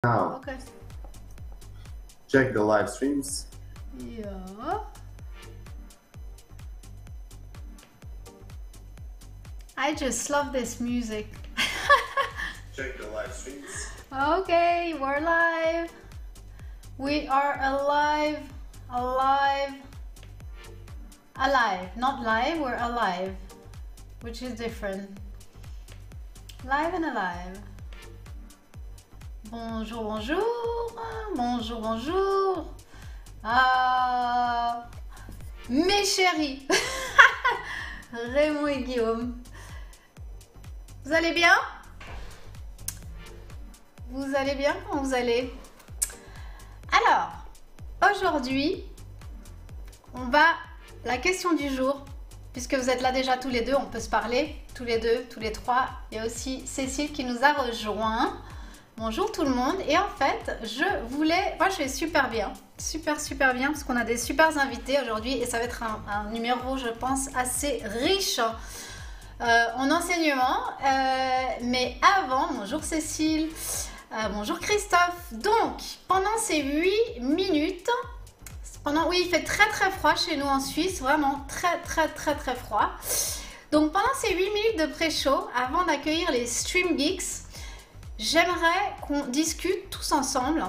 Now, Okay. check the live streams. Yeah. I just love this music. Check the live streams. Okay, we're live. We are alive. Alive. Alive. Not live, we're alive. Which is different. Live and alive. Bonjour, bonjour. Bonjour, bonjour. Ah, mes chéris. Raymond et Guillaume. Vous allez bien? Vous allez bien? Comment vous allez? Alors, aujourd'hui, on va... La question du jour, puisque vous êtes là déjà tous les deux, on peut se parler, tous les deux, tous les trois. Il y a aussi Cécile qui nous a rejoint. Bonjour tout le monde. Et en fait, je voulais... Moi, je vais super bien. Super bien, parce qu'on a des super invités aujourd'hui. Et ça va être un numéro, je pense, assez riche en enseignement. Mais avant, bonjour Cécile. Bonjour Christophe. Donc, pendant ces 8 minutes... Oui, il fait très froid chez nous en Suisse, vraiment très froid. Donc pendant ces 8 minutes de pré-show, avant d'accueillir les StreamGeeks, j'aimerais qu'on discute tous ensemble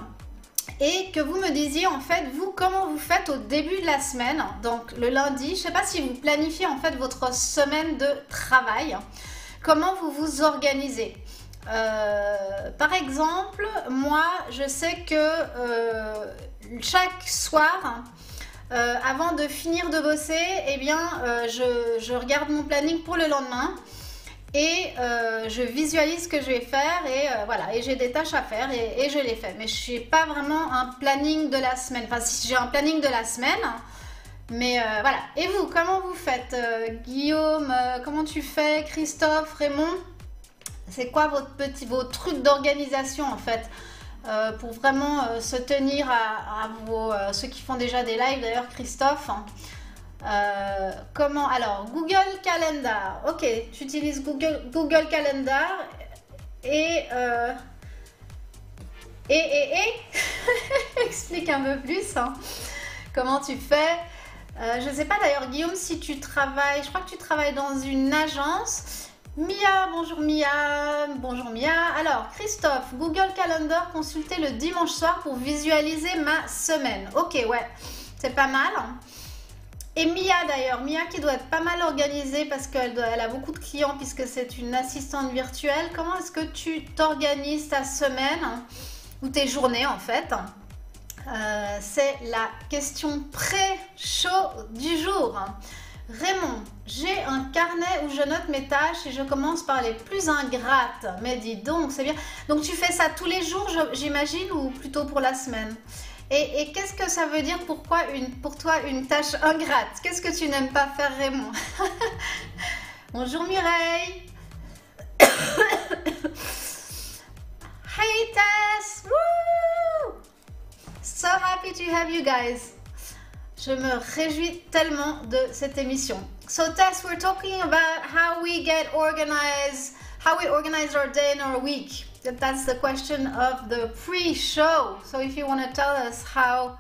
et que vous me disiez en fait, vous, comment vous faites au début de la semaine, donc le lundi. Je ne sais pas si vous planifiez en fait votre semaine de travail, comment vous vous organisez. Par exemple, moi, je sais que chaque soir, avant de finir de bosser, eh bien, je regarde mon planning pour le lendemain et je visualise ce que je vais faire et voilà, et j'ai des tâches à faire et je les fais. Mais je n'ai pas vraiment un planning de la semaine. Enfin, si j'ai un planning de la semaine, mais voilà. Et vous, comment vous faites? Guillaume, comment tu fais? Christophe, Raymond? C'est quoi vos trucs d'organisation en fait pour vraiment se tenir à ceux qui font déjà des lives d'ailleurs, Christophe. Comment? Alors, Google Calendar. Ok, tu utilises Google Calendar et explique un peu plus hein, comment tu fais. Je ne sais pas d'ailleurs, Guillaume, si tu travailles, je crois que tu travailles dans une agence. Mia, bonjour Mia, bonjour Mia. Alors, Christophe, Google Calendar, consulter le dimanche soir pour visualiser ma semaine. Ok, ouais, c'est pas mal. Et Mia d'ailleurs, Mia qui doit être pas mal organisée parce qu'elle a beaucoup de clients puisque c'est une assistante virtuelle. Comment est-ce que tu t'organises ta semaine ou tes journées en fait? C'est la question pré-show du jour. Raymond, j'ai un carnet où je note mes tâches et je commence par les plus ingrates. Mais dis donc, c'est bien. Donc tu fais ça tous les jours, j'imagine, ou plutôt pour la semaine? Et qu'est-ce que ça veut dire pour toi une tâche ingrate? Qu'est-ce que tu n'aimes pas faire, Raymond? Bonjour Mireille. Hey Tess. Woo! So happy to have you guys. Je me réjouis tellement de cette émission. So Tess, we're talking about how we organize our day and our week. That's the question of the pre-show. So if you want to tell us how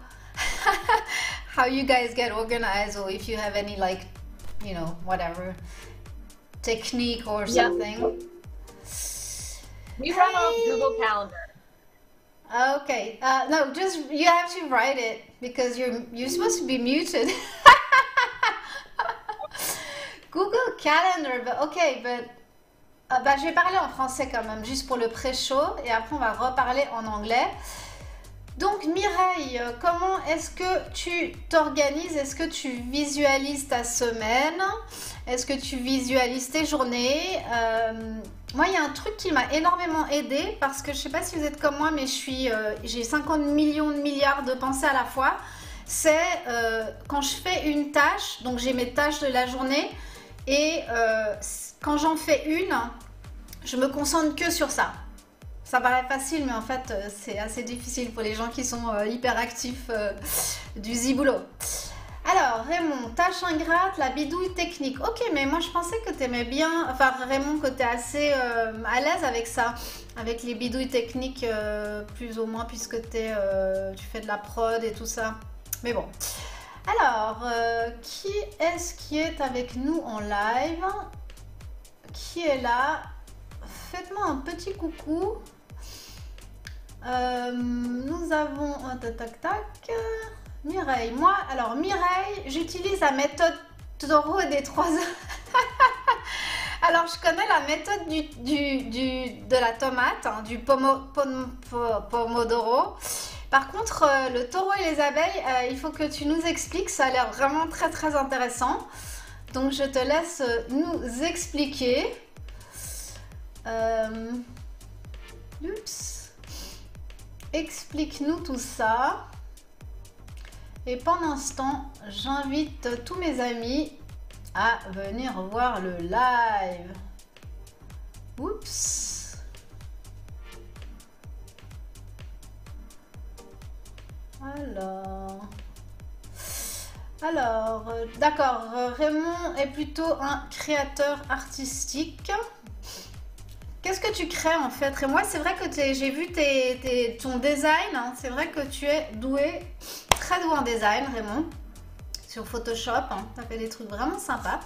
how you guys get organized, or if you have any like, you know, whatever technique or something. Yeah. We run off Google Calendar. Okay, no, just you have to write it because you're supposed to be muted. Google Calendar, but okay, but je vais parler en français quand même, juste pour le pré-show, et après on va reparler en anglais. Donc Mireille, comment est-ce que tu t'organises? Est-ce que tu visualises ta semaine? Est-ce que tu visualises tes journées? Moi, il y a un truc qui m'a énormément aidé parce que je ne sais pas si vous êtes comme moi, mais j'ai 50 millions de milliards de pensées à la fois. C'est quand je fais une tâche, donc j'ai mes tâches de la journée et quand j'en fais une, je me concentre que sur ça. Ça paraît facile, mais en fait, c'est assez difficile pour les gens qui sont hyper actifs du ziboulot. Alors, Raymond, tâche ingrate, la bidouille technique. Ok, mais moi je pensais que tu aimais bien, enfin Raymond, que tu es assez à l'aise avec ça, avec les bidouilles techniques, plus ou moins, puisque tu fais de la prod et tout ça. Mais bon. Alors, qui est-ce qui est avec nous en live? Qui est là? Faites-moi un petit coucou. Nous avons un tac. Mireille, moi, alors Mireille, j'utilise la méthode taureau des 3 heures. Alors, je connais la méthode de la tomate, hein, du pomodoro. Par contre, le taureau et les abeilles, il faut que tu nous expliques, ça a l'air vraiment très très intéressant. Donc, je te laisse nous expliquer. Oups. Explique-nous tout ça. Et pendant ce temps, j'invite tous mes amis à venir voir le live. Oups. Alors, d'accord, Raymond est plutôt un créateur artistique. Qu'est-ce que tu crées en fait? Et moi, c'est vrai que j'ai vu ton design, hein, c'est vrai que tu es doué, très doué en design, Raymond, sur Photoshop, hein, tu as fait des trucs vraiment sympas.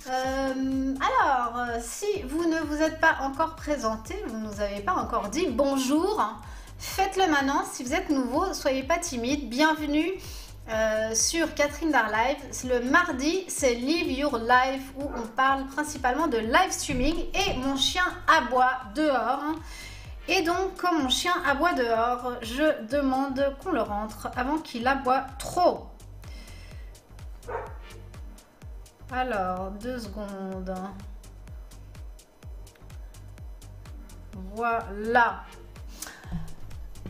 Alors, si vous ne vous êtes pas encore présenté, vous ne nous avez pas encore dit bonjour, faites-le maintenant. Si vous êtes nouveau, soyez pas timide. Bienvenue sur Catherine Daar Live. Le mardi, c'est Live Your Life où on parle principalement de live streaming et mon chien aboie dehors. Et donc, comme mon chien aboie dehors, je demande qu'on le rentre avant qu'il aboie trop. Alors, 2 secondes. Voilà.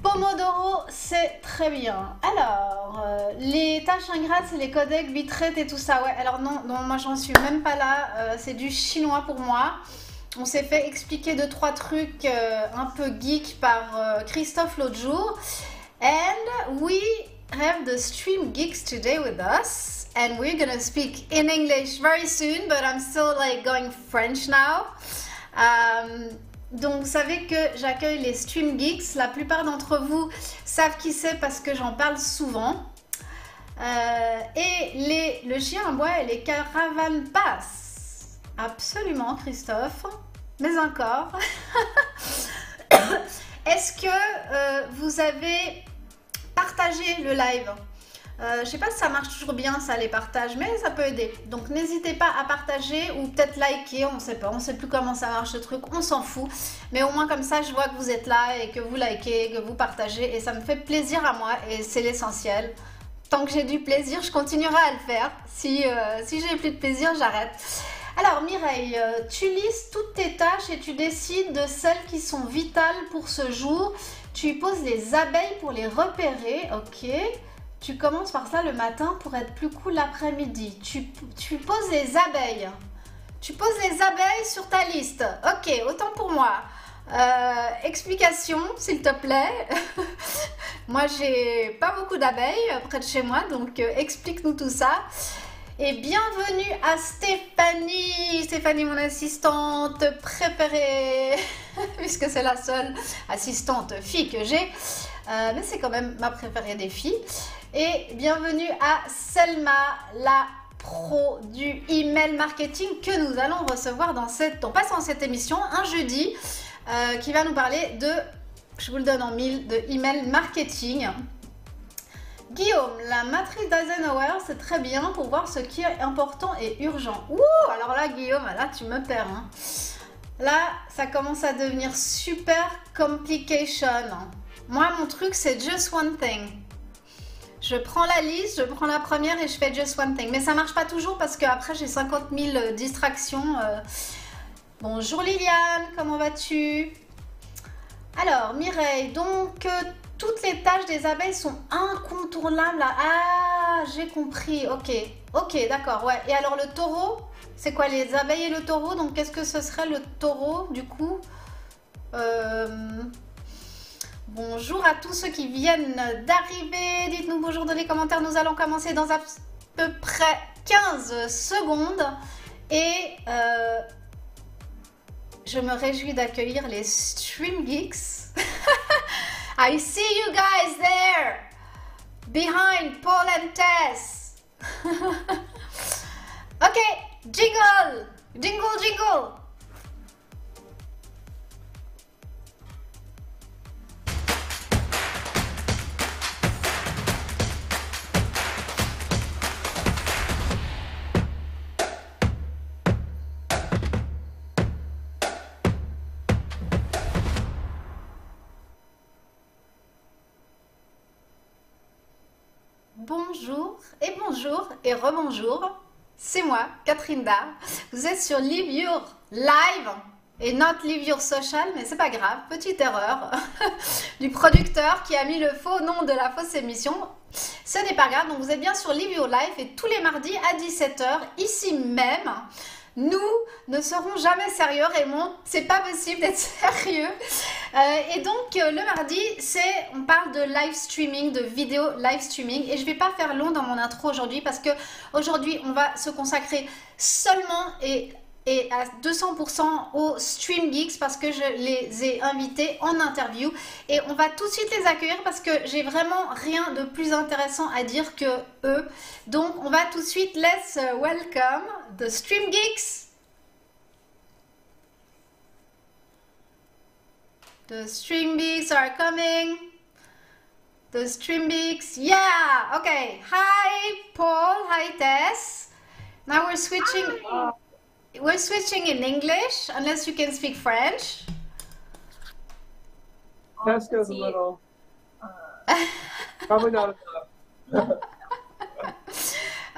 Pomodoro, c'est très bien. Alors, les tâches ingrates, c'est les codecs, bitrate et tout ça. Ouais, alors non, moi j'en suis même pas là. C'est du chinois pour moi. On s'est fait expliquer 2-3 trucs un peu geek par Christophe l'autre jour. And we have the StreamGeeks today with us. And we're gonna speak in English very soon, but I'm still like going French now. Donc vous savez que j'accueille les StreamGeeks. La plupart d'entre vous savent qui c'est parce que j'en parle souvent. Et le chien à bois et les caravanes passent. Absolument, Christophe. Mais encore. Est-ce que vous avez partagé le live? Je sais pas si ça marche toujours bien ça les partages, mais ça peut aider. Donc n'hésitez pas à partager ou peut-être liker, on sait pas, on sait plus comment ça marche ce truc, on s'en fout. Mais au moins comme ça je vois que vous êtes là et que vous likez, que vous partagez et ça me fait plaisir à moi et c'est l'essentiel. Tant que j'ai du plaisir, je continuerai à le faire. Si j'ai plus de plaisir, j'arrête. Alors Mireille, tu listes toutes tes tâches et tu décides de celles qui sont vitales pour ce jour. Tu poses les abeilles pour les repérer, ok. Tu commences par ça le matin pour être plus cool l'après-midi. Tu poses les abeilles. Tu poses les abeilles sur ta liste. Ok, autant pour moi. Explication, s'il te plaît. Moi, j'ai pas beaucoup d'abeilles près de chez moi, donc explique-nous tout ça. Et bienvenue à Stéphanie. Stéphanie, mon assistante préférée, puisque c'est la seule assistante fille que j'ai. Mais c'est quand même ma préférée des filles. Et bienvenue à Selma, la pro du email marketing que nous allons recevoir on passe dans cette émission un jeudi qui va nous parler de, je vous le donne en mille, de email marketing. Guillaume, la matrice d'Eisenhower, c'est très bien pour voir ce qui est important et urgent. Ouh, alors là, Guillaume, là, tu me perds. Hein. Là, ça commence à devenir super complication. Moi, mon truc, c'est just one thing. Je prends la liste, je prends la première et je fais just one thing. Mais ça marche pas toujours parce qu'après, j'ai 50 000 distractions. Bonjour Liliane, comment vas-tu? Alors, Mireille, donc... toutes les tâches des abeilles sont incontournables. Ah, j'ai compris. Ok, d'accord. Ouais. Et alors le taureau, c'est quoi les abeilles et le taureau? Donc qu'est-ce que ce serait le taureau du coup? Bonjour à tous ceux qui viennent d'arriver. Dites-nous bonjour dans les commentaires. Nous allons commencer dans peu près 15 secondes et je me réjouis d'accueillir les StreamGeeks. I see you guys there behind Paul and Tess. Okay, jingle, jingle, jingle. Bonjour et rebonjour, c'est moi, Catherine Daar. Vous êtes sur Live Your Live et not Live Your Social, mais c'est pas grave, petite erreur du producteur qui a mis le faux nom de la fausse émission. Ce n'est pas grave, donc vous êtes bien sur Live Your Life et tous les mardis à 17 h, ici même. Nous ne serons jamais sérieux, Raymond, c'est pas possible d'être sérieux. Et donc le mardi, on parle de live streaming, de vidéo live streaming. Et je vais pas faire long dans mon intro aujourd'hui parce que aujourd'hui on va se consacrer seulement et à 200% aux StreamGeeks parce que je les ai invités en interview. Et on va tout de suite les accueillir parce que j'ai vraiment rien de plus intéressant à dire que eux. Donc on va tout de suite, let's welcome the StreamGeeks. The StreamGeeks are coming. The StreamGeeks, yeah, okay. Hi Paul, hi Tess. Now we're switching. We're switching in English, unless you can speak French. Tess goes a little. Probably not enough.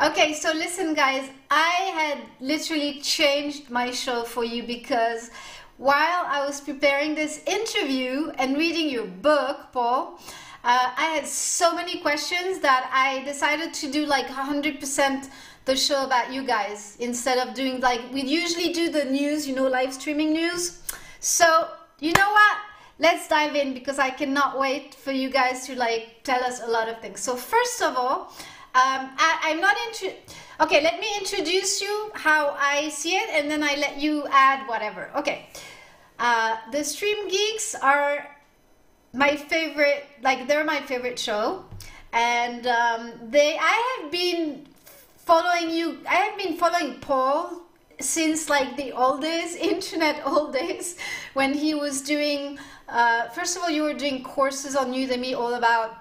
Okay, so listen, guys. I had literally changed my show for you because while I was preparing this interview and reading your book, Paul, I had so many questions that I decided to do like 100% the show about you guys instead of doing like we usually do the news, you know, live streaming news. So you know what, let's dive in because I cannot wait for you guys to like tell us a lot of things. So first of all, I'm not into, okay, let me introduce you how I see it and then I let you add whatever. Okay, the StreamGeeks are my favorite, like they're my favorite show, and I have been following Paul since like the old days, internet old days, when he was doing, first of all, you were doing courses on Udemy all about,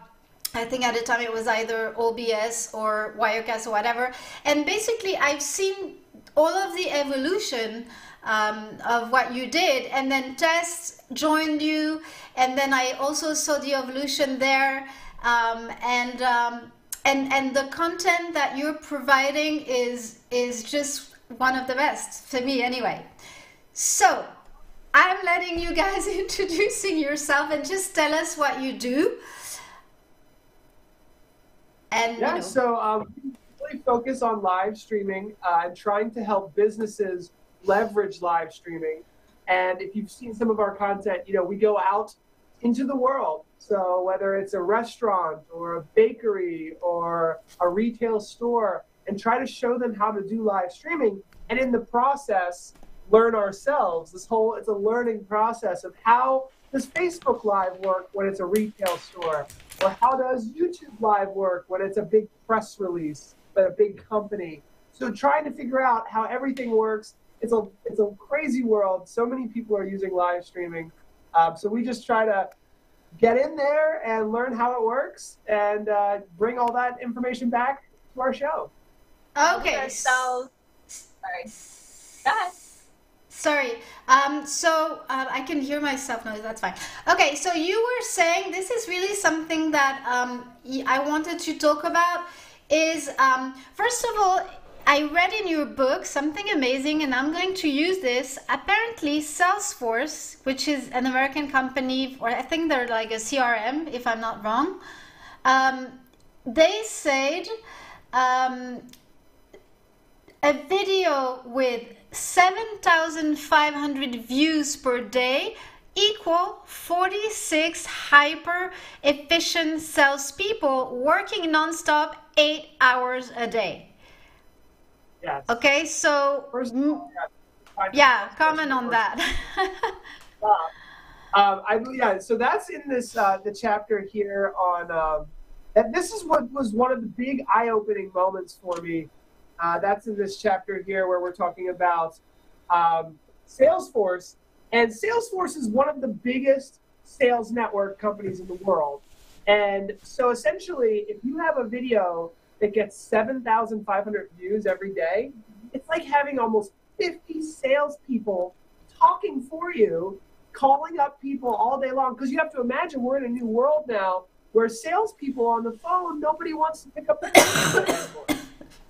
I think at the time it was either OBS or Wirecast or whatever. And basically I've seen all of the evolution of what you did, and then Tess joined you, and then I also saw the evolution there, and the content that you're providing is just one of the best for me anyway. So I'm letting you guys introducing yourself and just tell us what you do. And yeah, you know. So we really focus on live streaming and trying to help businesses leverage live streaming. And if you've seen some of our content, you know, we go out into the world. So whether it's a restaurant or a bakery or a retail store, and try to show them how to do live streaming, and in the process learn ourselves. It's a learning process of how does Facebook Live work when it's a retail store, or how does YouTube Live work when it's a big press release but a big company. So trying to figure out how everything works. It's a crazy world. So many people are using live streaming. So we just try to get in there and learn how it works and bring all that information back to our show. Okay. So, sorry. Go ahead. Sorry. I can hear myself now. That's fine. Okay. So you were saying this is really something that I wanted to talk about. Is first of all, I read in your book something amazing, and I'm going to use this. Apparently, Salesforce, which is an American company, or I think they're like a CRM, if I'm not wrong, they said a video with 7,500 views per day equal 46 hyper efficient salespeople working nonstop 8 hours a day. Yes. Okay, so First of all, yeah, comment on that. So that's in this the chapter here on that. This is what was one of the big eye-opening moments for me. That's in this chapter here where we're talking about Salesforce, and Salesforce is one of the biggest sales network companies in the world. And so essentially, if you have a video that gets 7,500 views every day, it's like having almost 50 salespeople talking for you, calling up people all day long. Because you have to imagine we're in a new world now where salespeople on the phone, nobody wants to pick up the phone anymore.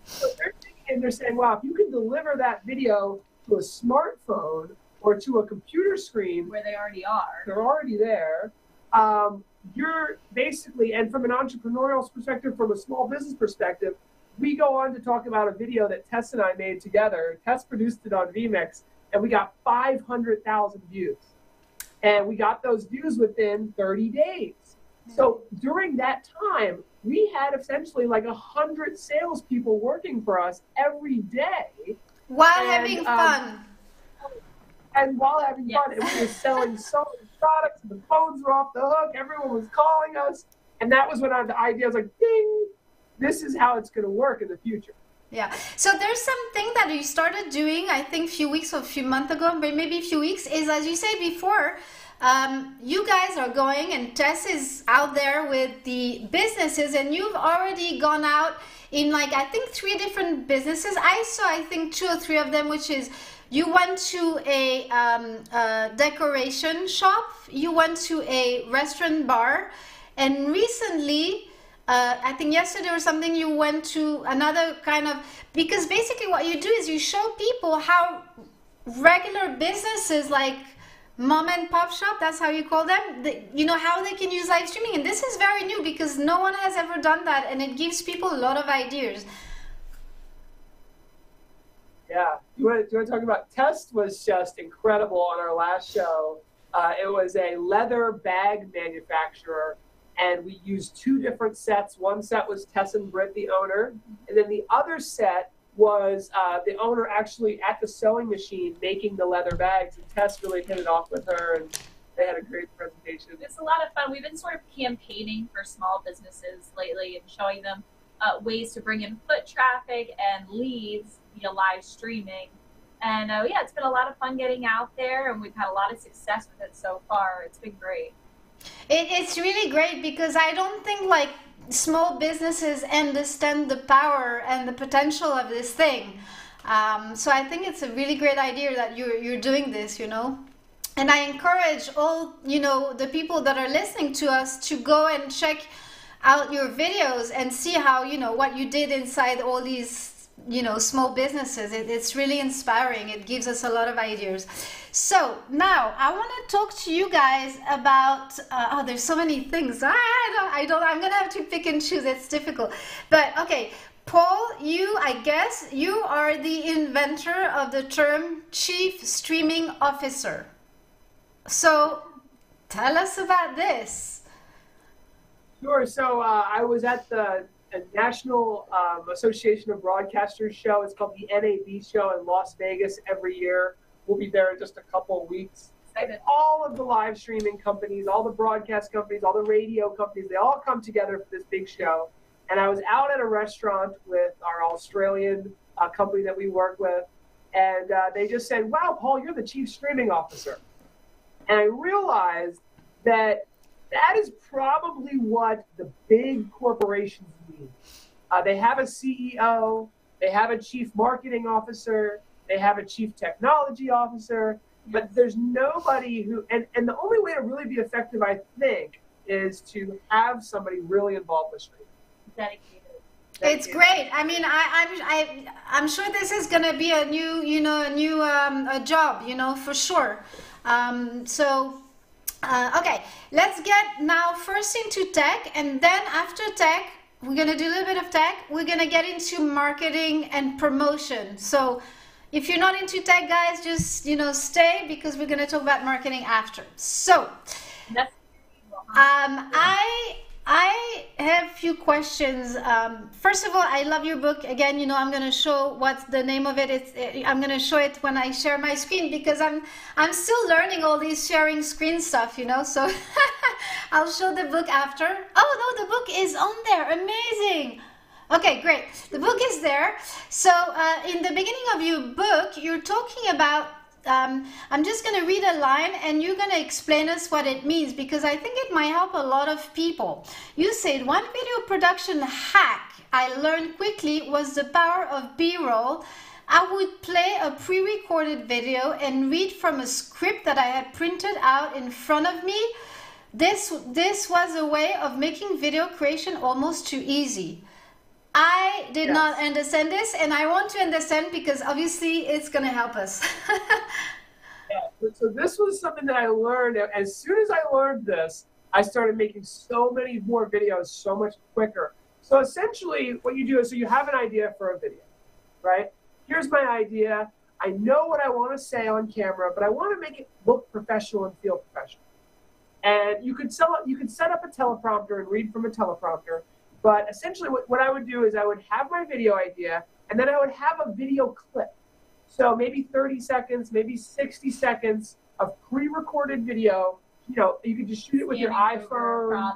So they're thinking, and they're saying, wow, if you can deliver that video to a smartphone or to a computer screen Where they already are. they're already there. You're basically, and from an entrepreneurial perspective, from a small business perspective, we go on to talk about a video that Tess and I made together. Tess produced it on vMix, and we got 500,000 views. And we got those views within 30 days. So during that time, we had essentially like 100 salespeople working for us every day. While having fun. And while having fun, and we were selling so many products, and the phones were off the hook, everyone was calling us. And that was when the idea was like, ding, this is how it's going to work in the future. Yeah. So there's something that you started doing, I think, a few weeks or a few months ago, but maybe a few weeks, is as you said before, you guys are going, and Tess is out there with the businesses, and you've already gone out in like, I think 3 different businesses. I saw, I think 2 or 3 of them, which is you went to a decoration shop, you went to a restaurant bar, and recently, I think yesterday or something, you went to another kind of, because basically what you do is you show people how regular businesses like mom and pop shop, that's how you call them, you know, how they can use live streaming. And this is very new because no one has ever done that, and it gives people a lot of ideas. Yeah. Do you want to talk about, Tess was just incredible on our last show. It was a leather bag manufacturer, and we used 2 different sets. One set was Tess and Britt, the owner, and then the other set was the owner actually at the sewing machine making the leather bags, and Tess really hit it off with her, and they had a great presentation. It's a lot of fun. We've been sort of campaigning for small businesses lately and showing them ways to bring in foot traffic and leads via live streaming. And yeah, it's been a lot of fun getting out there, and we've had a lot of success with it so far. It's been great. It's really great because I don't think like small businesses understand the power and the potential of this thing. So I think it's a really great idea that you're doing this, you know. And I encourage all, you know, the people that are listening to us to go and check out your videos and see how, you know, what you did inside all these, you know, small businesses. It's really inspiring. It gives us a lot of ideas. So now I want to talk to you guys about, oh, there's so many things. I'm going to have to pick and choose. It's difficult. But okay, Paul, I guess you are the inventor of the term Chief Streaming Officer. So tell us about this. Sure. So I was at the National Association of Broadcasters show. It's called the NAB show in Las Vegas every year. We'll be there in just a couple of weeks. And all of the live streaming companies, all the broadcast companies, all the radio companies, they all come together for this big show. And I was out at a restaurant with our Australian company that we work with. And they just said, wow, Paul, you're the Chief Streaming Officer. And I realized that is probably what the big corporations need. They have a CEO, they have a Chief Marketing Officer, they have a Chief Technology Officer, but there's nobody who, and the only way to really be effective, I think, is to have somebody really involved with streaming. Dedicated. It's great. I mean, I'm sure this is going to be a new, you know, a job, you know, for sure. Okay, let's get now first into tech, and then after tech, we're going to do a little bit of tech. We're going to get into marketing and promotion. So if you're not into tech, guys, just, you know, stay because we're going to talk about marketing after. So, I have a few questions. First of all, I love your book. Again, you know, I'm going to show what's the name of it. I'm going to show it when I share my screen because I'm still learning all these sharing screen stuff, you know, so I'll show the book after. Oh, no, the book is on there. Amazing. Okay, great. The book is there. So in the beginning of your book, you're talking about, I'm just going to read a line and you're going to explain us what it means because I think it might help a lot of people. You said one video production hack I learned quickly was the power of B-roll. I would play a pre-recorded video and read from a script that I had printed out in front of me. This was a way of making video creation almost too easy. I did not understand this, and I want to understand because obviously it's going to help us. So this was something that I learned. As soon as I learned this, I started making so many more videos so much quicker. So essentially what you do is, so you have an idea for a video, right? Here's my idea. I know what I want to say on camera, but I want to make it look professional and feel professional. And you could set up a teleprompter and read from a teleprompter. But essentially what I would do is I would have my video idea, and then I would have a video clip. So maybe 30 seconds, maybe 60 seconds of pre-recorded video. You know, you could just shoot it with your iPhone.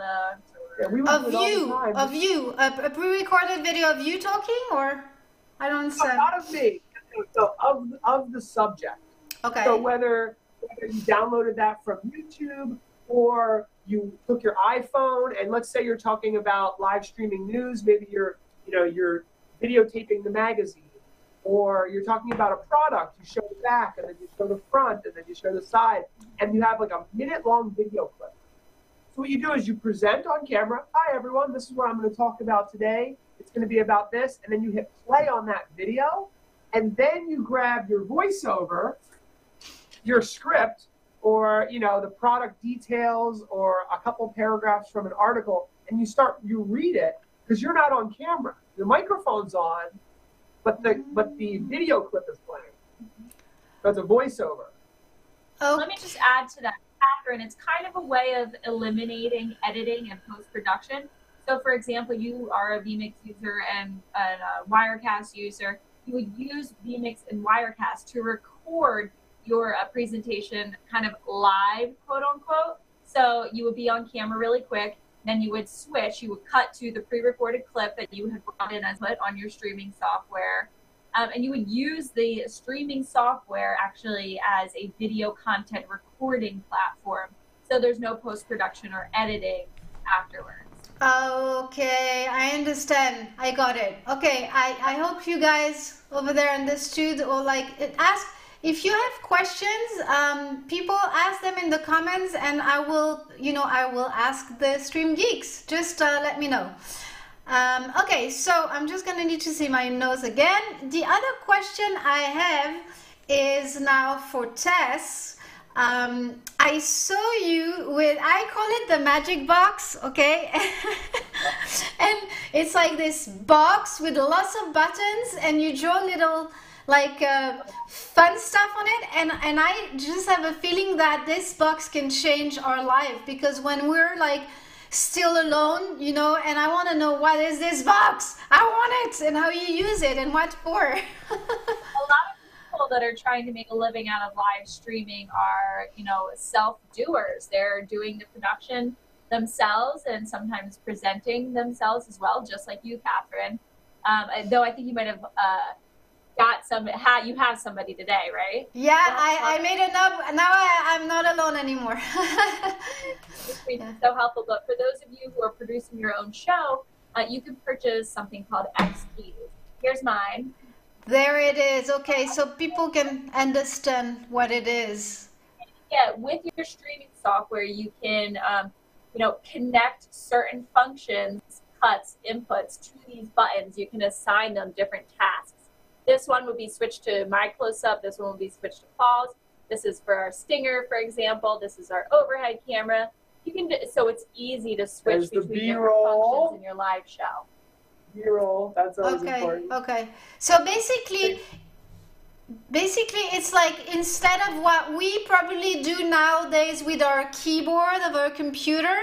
Of you, a pre-recorded video of you talking, or I don't understand. No, not of me. So of the subject. Okay. So whether you downloaded that from YouTube or you took your iPhone and let's say you're talking about live streaming news, maybe you're videotaping the magazine, or you're talking about a product, you show the back and then you show the front and then you show the side, and you have like a minute-long video clip. So what you do is you present on camera, hi everyone, this is what I'm going to talk about today. It's going to be about this, and then you hit play on that video, and then you grab your voiceover, your script, or, you know, the product details or a couple paragraphs from an article, and you read it because you're not on camera. The microphone's on, but the video clip is playing. So it's a voiceover. Oh. Let me just add to that, Catherine. It's kind of a way of eliminating editing and post-production. So, for example, you are a vMix user and a Wirecast user. You would use vMix and Wirecast to record your presentation kind of live, quote unquote. So you would be on camera really quick, then you would switch, you would cut to the pre-recorded clip that you had brought in as put on your streaming software. And you would use the streaming software actually as a video content recording platform. So there's no post-production or editing afterwards. Okay, I understand. I got it. Okay, I hope you guys over there in the studio or ask. If you have questions, people ask them in the comments, and I will ask the StreamGeeks. Just let me know. Okay, so I'm just gonna need to see my notes again. The other question I have is now for Tess. I saw you with, I call it the magic box, okay? And it's like this box with lots of buttons, and you draw little fun stuff on it, and I just have a feeling that this box can change our life, because when we're still alone, you know, and I want to know what is this box, I want it, and how you use it and what for. A lot of people that are trying to make a living out of live streaming are, you know, self-doers. They're doing the production themselves and sometimes presenting themselves as well, just like you, Catherine. Though I think you might have you have somebody today, right? Yeah, I made it up. Now I'm not alone anymore. It's been so helpful. But for those of you who are producing your own show, you can purchase something called Keys. Here's mine. There it is. Okay, so people can understand what it is. Yeah, with your streaming software, you can, connect certain functions, cuts, inputs to these buttons. You can assign them different tasks. This one would be switched to my close-up. This one will be switched to pause. This is for our stinger, for example. This is our overhead camera. You can so it's easy to switch between different functions in your live show. B-roll, that's always important. Okay. So basically, basically it's like instead of what we probably do nowadays with our keyboard of our computer,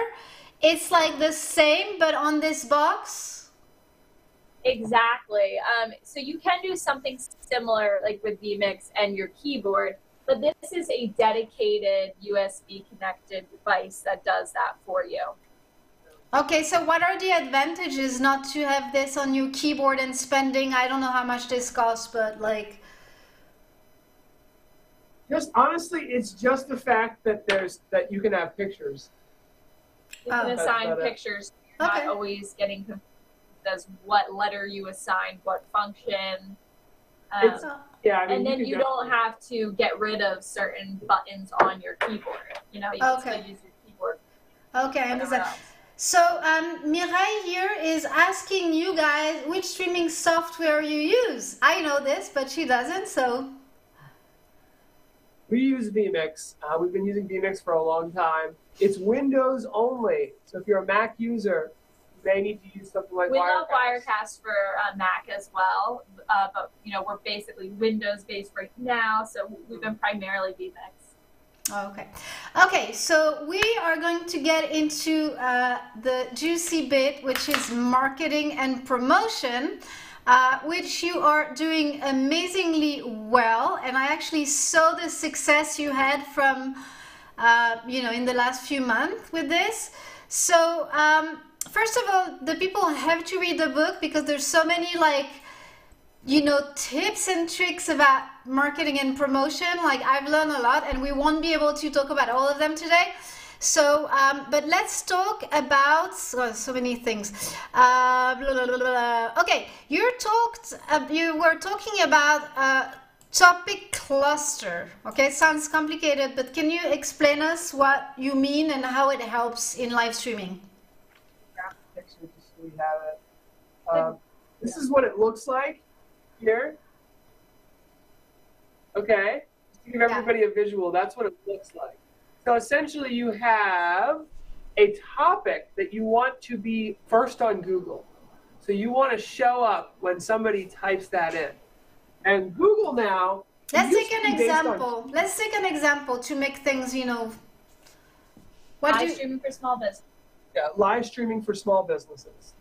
it's like the same but on this box. Exactly. So you can do something similar like with vMix and your keyboard, but this is a dedicated USB connected device that does that for you. Okay, so what are the advantages not to have this on your keyboard and spending, I don't know how much this costs, but like... Just honestly, it's just the fact that that you can have pictures. You can assign pictures. You're Okay. not always getting confused as what letter you assign, what function. Yeah, I mean, and then you don't have to get rid of certain buttons on your keyboard. You know, you can still use your keyboard. Okay, I understand. So Mireille here is asking you guys which streaming software you use. I know this, but she doesn't, so... We use vMix. We've been using vMix for a long time. It's Windows only. So if you're a Mac user, you may need to use something like We Wirecast. love Wirecast for Mac as well, but you know we're basically Windows based right now, so we've been primarily vMix. Okay. Okay, so we are going to get into the juicy bit, which is marketing and promotion, which you are doing amazingly well. And I actually saw the success you had from, you know, in the last few months with this. So, first of all, the people have to read the book because there's so many, like, you know, tips and tricks about marketing and promotion. Like, I've learned a lot and we won't be able to talk about all of them today. So, but let's talk about so many things. Okay, you were talking about topic cluster. Okay, sounds complicated, but can you explain us what you mean and how it helps in live streaming? Picture just so we have it. This is what it looks like here. Okay, just to give everybody a visual, that's what it looks like. So essentially you have a topic that you want to be first on Google. So you want to show up when somebody types that in. And Google now... Let's take an example. Let's take an example to make things, you know... Live streaming for small business. Yeah, live streaming for small businesses.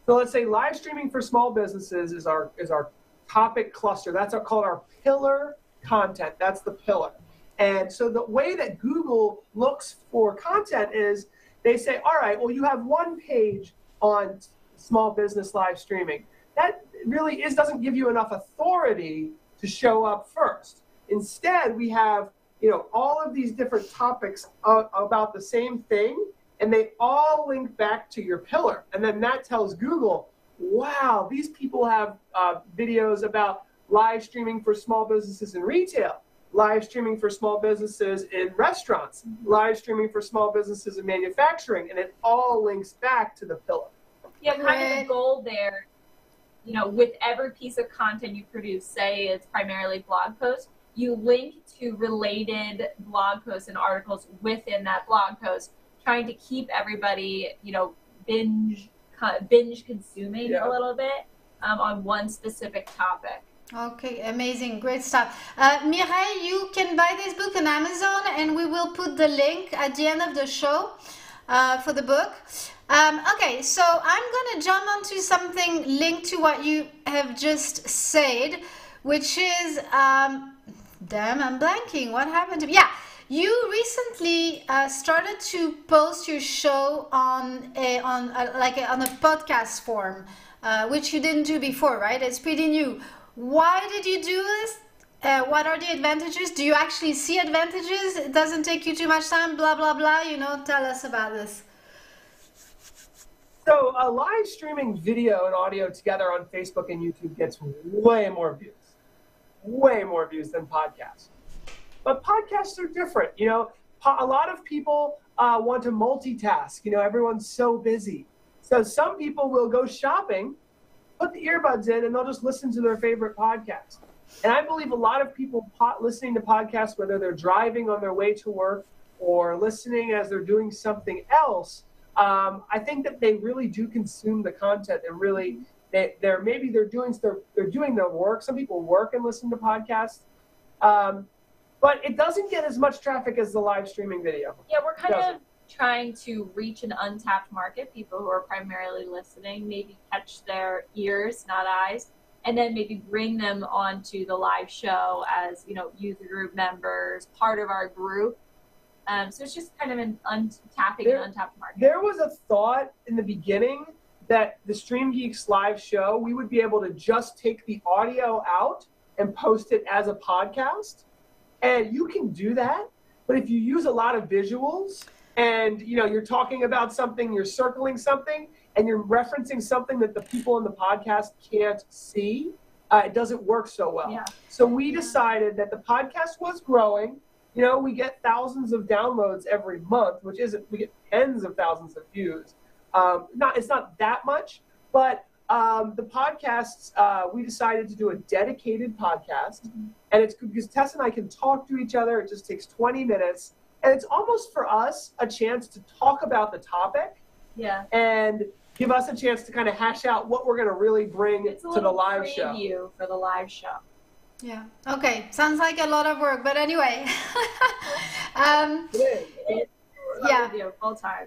So let's say live streaming for small businesses is our topic cluster. That's called our pillar content. That's the pillar. And so the way that Google looks for content is they say, all right, well, you have one page on small business live streaming. That really doesn't give you enough authority to show up first. Instead, we have, you know, all of these different topics about the same thing, and they all link back to your pillar. And then that tells Google, wow, these people have videos about live streaming for small businesses in retail, live streaming for small businesses in restaurants, live streaming for small businesses in manufacturing, and it all links back to the pillar. Yeah, kind of the goal there, you know, with every piece of content you produce, say it's primarily blog posts, you link to related blog posts and articles within that blog post, trying to keep everybody, you know, binge consuming a little bit on one specific topic. Okay, amazing, great stuff. Mireille, you can buy this book on Amazon, and we will put the link at the end of the show for the book. Okay, so I'm going to jump onto something linked to what you have just said, which is, damn, I'm blanking. What happened to me? Yeah, you recently started to post your show on a podcast form, which you didn't do before, right? It's pretty new. Why did you do this? What are the advantages? Do you actually see advantages? It doesn't take you too much time, blah, blah, blah. You know, tell us about this. So live streaming video and audio together on Facebook and YouTube gets way more views than podcasts. But podcasts are different. You know, a lot of people want to multitask. You know, everyone's so busy. So some people will go shopping, put the earbuds in, and they'll just listen to their favorite podcast. And I believe a lot of people listening to podcasts, whether they're driving on their way to work or listening as they're doing something else, I think that they really do consume the content and really they're doing their work. Some people work and listen to podcasts, but it doesn't get as much traffic as the live streaming video. Yeah, we're kind of trying to reach an untapped market, people who are primarily listening, maybe catch their ears, not eyes, and then maybe bring them onto the live show as, user group members, part of our group. So it's just kind of tapping an untapped market. There was a thought in the beginning that the StreamGeeks live show, we would be able to just take the audio out and post it as a podcast. And you can do that. But if you use a lot of visuals and, you're talking about something, you're circling something, and you're referencing something that the people in the podcast can't see, it doesn't work so well. Yeah. So we decided that the podcast was growing. We get thousands of downloads every month, we get tens of thousands of views. It's not that much, but the podcasts, we decided to do a dedicated podcast. Mm-hmm. And it's because Tess and I can talk to each other. It just takes 20 minutes. And it's almost for us a chance to talk about the topic. Yeah. And give us a chance to kind of hash out what we're going to really bring to the live show. It's a little preview for the live show. Yeah. Okay. Sounds like a lot of work, but anyway. Yeah. Full time.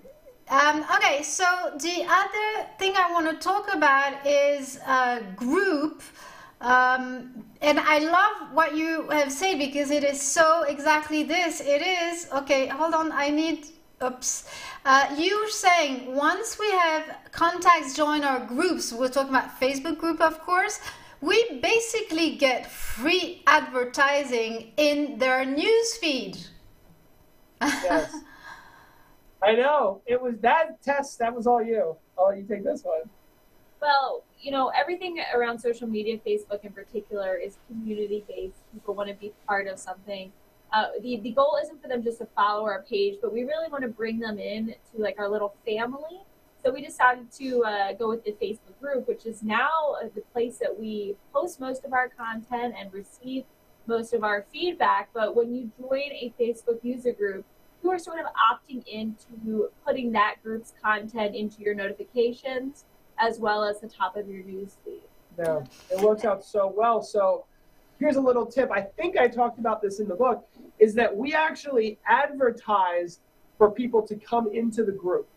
Okay. So the other thing I want to talk about is group. And I love what you have said because it is so exactly this. It is, okay, hold on. You're saying once we have contacts join our groups, we're talking about Facebook group, of course, we basically get free advertising in their news feed. Yes. I know. It was that, Tess, that was all you. I'll let you take this one. Well, everything around social media, Facebook in particular, is community-based. People want to be part of something. The goal isn't for them just to follow our page, but we really want to bring them in to like our little family. So we decided to go with the Facebook group, which is now the place that we post most of our content and receive most of our feedback. But when you join a Facebook user group, you are sort of opting into putting that group's content into your notifications, as well as the top of your news feed. Yeah, it works out so well. So here's a little tip. I think I talked about this in the book, is that we actually advertise for people to come into the group.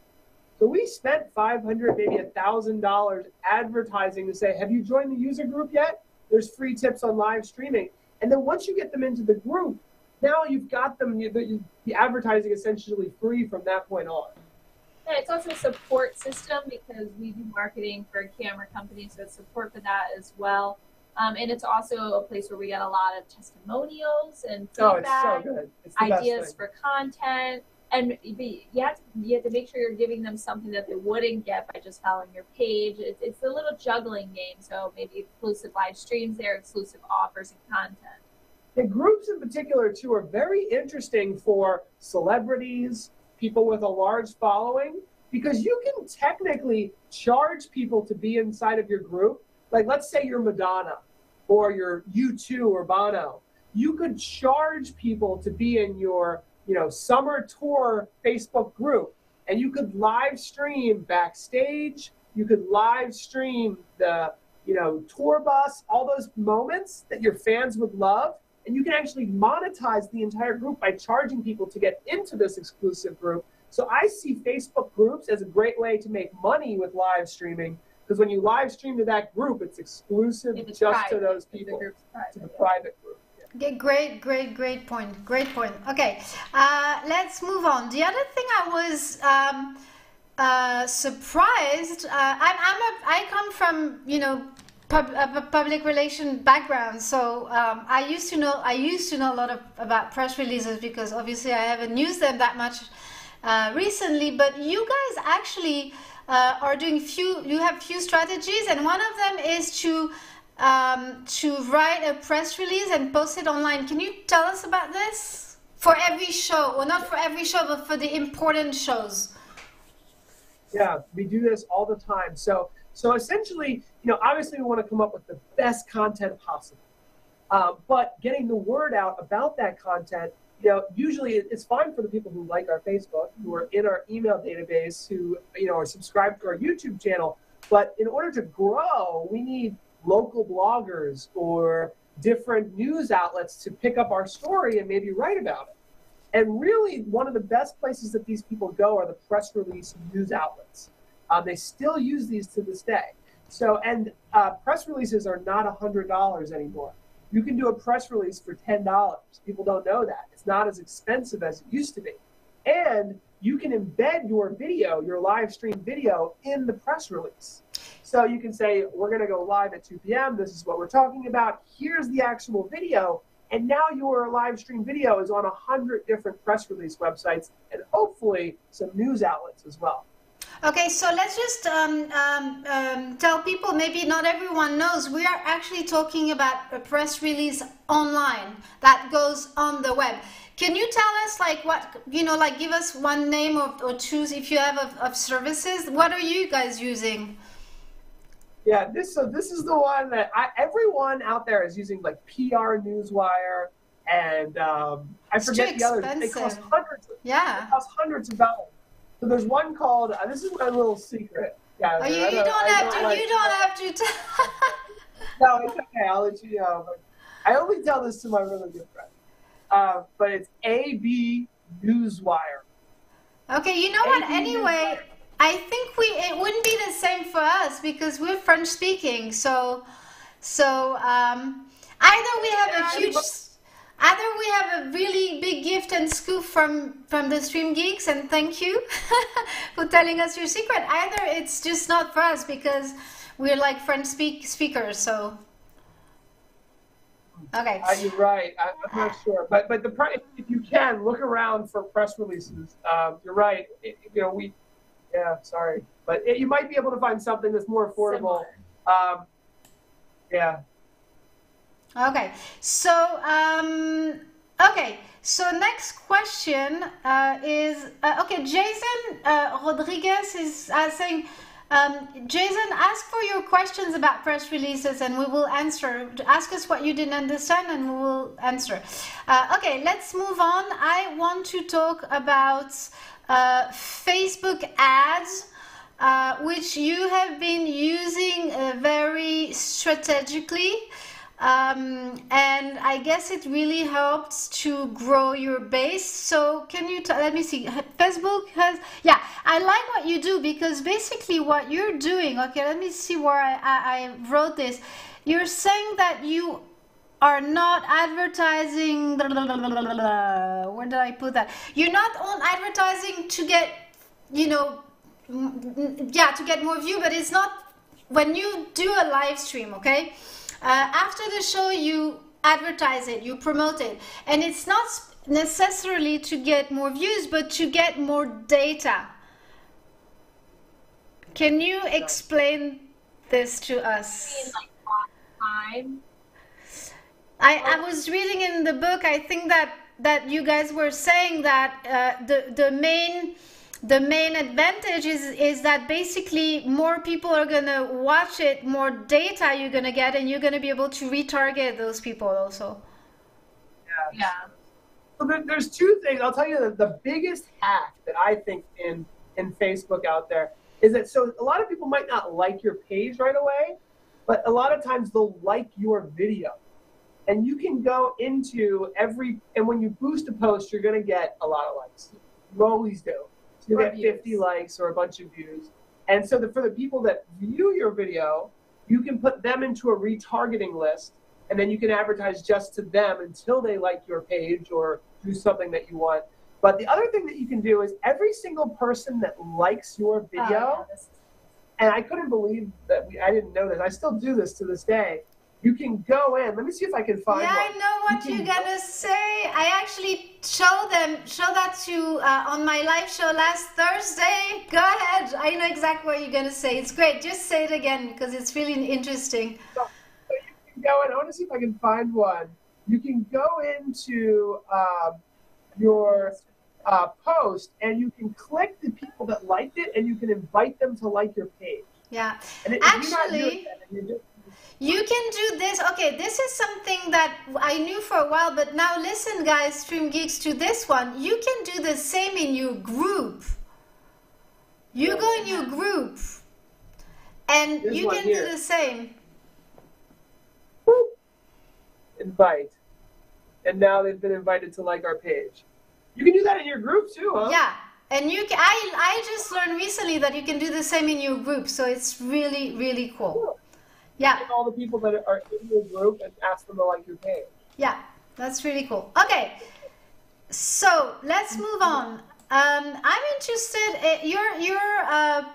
So we spent $500, maybe $1,000 advertising to say, have you joined the user group yet? There's free tips on live streaming. And then once you get them into the group, now you've got them, the advertising essentially free from that point on. Yeah, it's also a support system because we do marketing for a camera company, so it's support for that as well. And it's also a place where we get a lot of testimonials and feedback, it's so good. It's the ideas for content. And you have to make sure you're giving them something that they wouldn't get by just following your page. It's a little juggling game, so maybe exclusive live streams there, exclusive offers and content. The groups in particular, too, are very interesting for celebrities, people with a large following, because you can technically charge people to be inside of your group. Like, let's say you're Madonna or you're U2 or Bono. You could charge people to be in your, summer tour Facebook group, and you could live stream backstage. You could live stream the, tour bus, all those moments that your fans would love. And you can actually monetize the entire group by charging people to get into this exclusive group. So I see Facebook groups as a great way to make money with live streaming, because when you live stream to that group, it's exclusive just private, to those people, to the private group. Okay, great point. Great point. Okay, let's move on. The other thing I was surprised. I come from public relation background, so I used to know a lot about press releases because obviously I haven't used them that much recently. But you guys actually are doing you have few strategies, and one of them is to write a press release and post it online. Can you tell us about this? For every show, or not for every show, but for the important shows. Yeah, we do this all the time. So essentially, obviously we want to come up with the best content possible. But getting the word out about that content, usually it's fine for the people who like our Facebook, who are in our email database, who, are subscribed to our YouTube channel. But in order to grow, we need local bloggers or different news outlets to pick up our story and maybe write about it. And really, one of the best places that these people go are the press release news outlets. They still use these to this day. So, and press releases are not $100 anymore. You can do a press release for $10. People don't know that. It's not as expensive as it used to be. And you can embed your video, your live stream video, in the press release. So you can say, we're going to go live at 2 p.m. This is what we're talking about. Here's the actual video. And now your live stream video is on 100 different press release websites and hopefully some news outlets as well. Okay, so let's just tell people, maybe not everyone knows, we are actually talking about a press release online that goes on the web. Can you tell us, like, what, you know, like, give us one name or choose if you have of services? What are you guys using? Yeah, this is the one that everyone out there is using, like PR Newswire, and I forget the others. They cost hundreds. Yeah. They cost hundreds of dollars. So there's one called. This is my little secret. Yeah. Oh, you don't have to. No, it's okay. I'll let you know. But I only tell this to my really good friend. But it's AB Newswire. Okay, you know what? Anyway, I think it wouldn't be the same for us because we're French speaking. So either we have a really big gift and scoop from the StreamGeeks, and thank you for telling us your secret. Either it's just not for us because we're like French speakers. So okay. You're right. I'm not sure, but if you can look around for press releases, you're right. Yeah, sorry, but you might be able to find something that's more affordable. Yeah. Okay. So so next question is okay. Jason Rodriguez is saying, Jason, ask for your questions about press releases and we will answer. Ask us what you didn't understand and we will answer. Okay, let's move on. I want to talk about Facebook ads, which you have been using very strategically. And I guess it really helps to grow your base. So can you let me see, Facebook has, yeah, I like what you do because basically what you're doing, okay, let me see where I wrote this. You're saying that you are not advertising, where did I put that? You're not on advertising to get, to get more view, but it's not, when you do a live stream, okay? After the show, you advertise it, you promote it, and it's not necessarily to get more views, but to get more data. Can you explain this to us? Time. I was reading in the book, I think that you guys were saying that the main advantage is that basically more people are going to watch it, more data you're going to get, and you're going to be able to retarget those people also. Yeah. So there's two things. I'll tell you the biggest hack that I think in Facebook out there is that, so a lot of people might not like your page right away, but a lot of times they'll like your video. And you can go into and when you boost a post, you're going to get a lot of likes. You always do. You get 50 likes or a bunch of views. And so for the people that view your video, you can put them into a retargeting list, and then you can advertise just to them until they like your page or do something that you want. But the other thing that you can do is every single person that likes your video, and I couldn't believe that I didn't know this. I still do this to this day. You can go in. Let me see if I can find one. I know what you're gonna say. I actually showed that to on my live show last Thursday. Go ahead. I know exactly what you're gonna say. It's great. Just say it again because it's really interesting. So you can go in. I want to see if I can find one. You can go into your post and you can click the people that liked it and you can invite them to like your page. Yeah. And actually, you can do this. Okay, this is something that I knew for a while, but now listen, guys, StreamGeeks, to this one. You can do the same in your group. You go in your group, And There's you one can here. do the same. Boop. Invite. And now they've been invited to like our page. You can do that in your group too, huh? Yeah. And you can, I just learned recently that you can do the same in your group. So it's really, really cool. Cool. Yeah. Take all the people that are in your group and ask them to like your page. Yeah, that's really cool. Okay, so let's move on. I'm interested. You're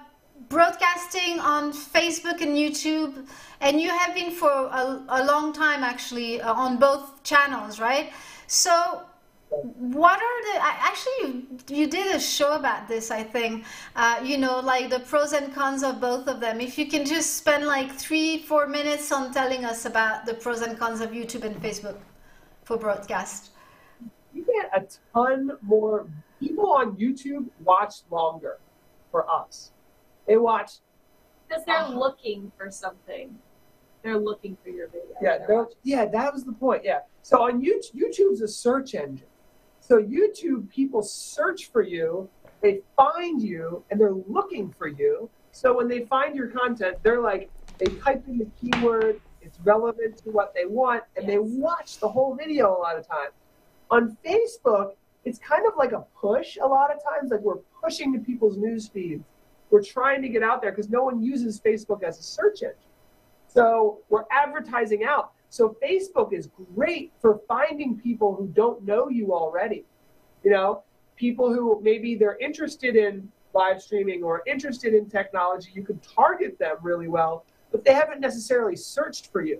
broadcasting on Facebook and YouTube, and you have been for a long time actually on both channels, right? So, what are the? Actually, you did a show about this, I think. You know, like the pros and cons of both of them. If you can just spend like 3-4 minutes on telling us about the pros and cons of YouTube and Facebook for broadcast. You get a ton more people on YouTube watch longer for us. They watch Because they're looking for something. They're looking for your video. yeah, that was the point. Yeah. So on YouTube, YouTube's a search engine. So YouTube, people search for you, they find you, and they're looking for you. So when they find your content, they're like, they type in the keyword, it's relevant to what they want, and they watch the whole video a lot of times. On Facebook, it's kind of like a push a lot of times, like we're pushing to people's news feeds. We're trying to get out there because no one uses Facebook as a search engine. So we're advertising out. So Facebook is great for finding people who don't know you already. You know, people who maybe they're interested in live streaming or interested in technology. You can target them really well, but they haven't necessarily searched for you.